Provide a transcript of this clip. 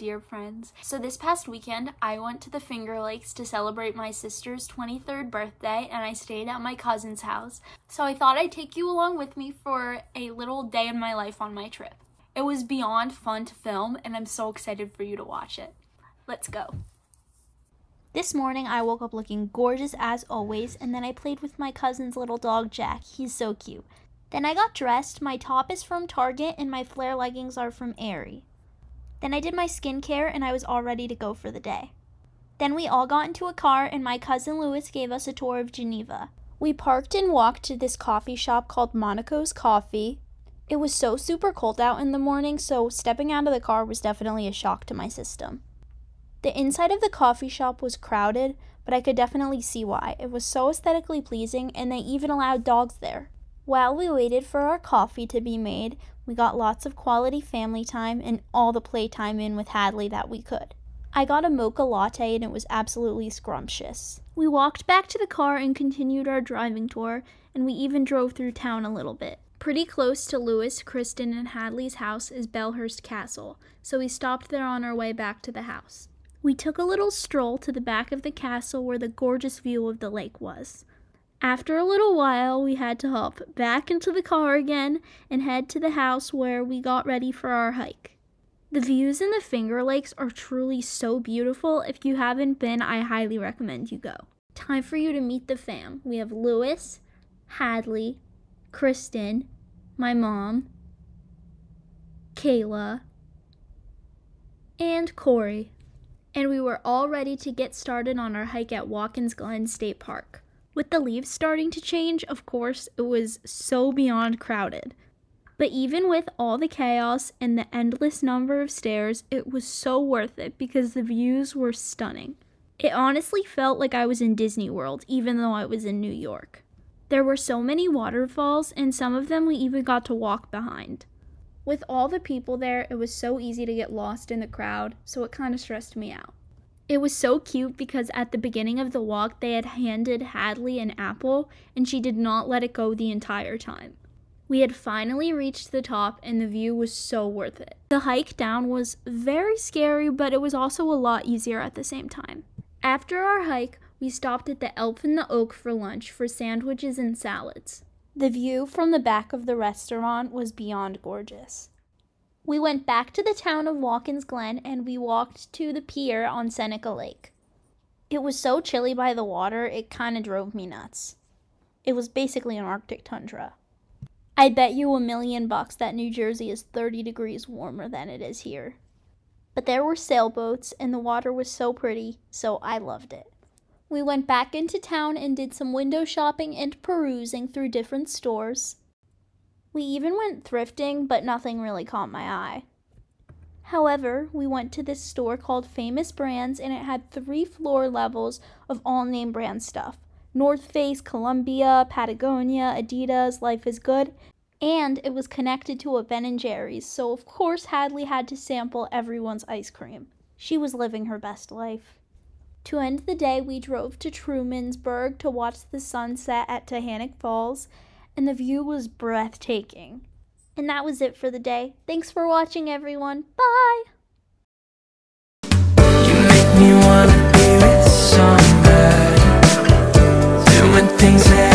dear friends. So this past weekend, I went to the Finger Lakes to celebrate my sister's 23rd birthday, and I stayed at my cousin's house. So I thought I'd take you along with me for a little day in my life on my trip. It was beyond fun to film, and I'm so excited for you to watch it. Let's go. This morning, I woke up looking gorgeous as always, and then I played with my cousin's little dog, Jack. He's so cute. Then I got dressed. My top is from Target, and my flare leggings are from Aerie. Then I did my skincare, and I was all ready to go for the day. Then we all got into a car, and my cousin Louis gave us a tour of Geneva. We parked and walked to this coffee shop called Monaco's Coffee. It was so super cold out in the morning, so stepping out of the car was definitely a shock to my system. The inside of the coffee shop was crowded, but I could definitely see why. It was so aesthetically pleasing, and they even allowed dogs there. While we waited for our coffee to be made, we got lots of quality family time and all the playtime in with Hadley that we could. I got a mocha latte, and it was absolutely scrumptious. We walked back to the car and continued our driving tour, and we even drove through town a little bit. Pretty close to Louis, Kristen, and Hadley's house is Belhurst Castle, so we stopped there on our way back to the house. We took a little stroll to the back of the castle where the gorgeous view of the lake was. After a little while, we had to hop back into the car again and head to the house where we got ready for our hike. The views in the Finger Lakes are truly so beautiful. If you haven't been, I highly recommend you go. Time for you to meet the fam. We have Louis, Hadley, Kristen, my mom, Kayla, and Corey. And we were all ready to get started on our hike at Watkins Glen State Park. With the leaves starting to change, of course, it was so beyond crowded. But even with all the chaos and the endless number of stairs, it was so worth it because the views were stunning. It honestly felt like I was in Disney World, even though I was in New York. There were so many waterfalls, and some of them we even got to walk behind. With all the people there, it was so easy to get lost in the crowd, so it kind of stressed me out. It was so cute because at the beginning of the walk, they had handed Hadley an apple, and she did not let it go the entire time. We had finally reached the top, and the view was so worth it. The hike down was very scary, but it was also a lot easier at the same time. After our hike, we stopped at the Elf in the Oak for lunch for sandwiches and salads. The view from the back of the restaurant was beyond gorgeous. We went back to the town of Watkins Glen and we walked to the pier on Seneca Lake. It was so chilly by the water, it kind of drove me nuts. It was basically an Arctic tundra. I bet you $1,000,000 that New Jersey is 30 degrees warmer than it is here. But there were sailboats and the water was so pretty, so I loved it. We went back into town and did some window shopping and perusing through different stores. We even went thrifting, but nothing really caught my eye. However, we went to this store called Famous Brands, and it had 3 floor levels of all name brand stuff. North Face, Columbia, Patagonia, Adidas, Life is Good, and it was connected to a Ben & Jerry's, so of course Hadley had to sample everyone's ice cream. She was living her best life. To end the day, we drove to Trumansburg to watch the sunset at Tehanic Falls, and the view was breathtaking. And that was it for the day. Thanks for watching, everyone. Bye! You make me wanna be with somebody, doing things that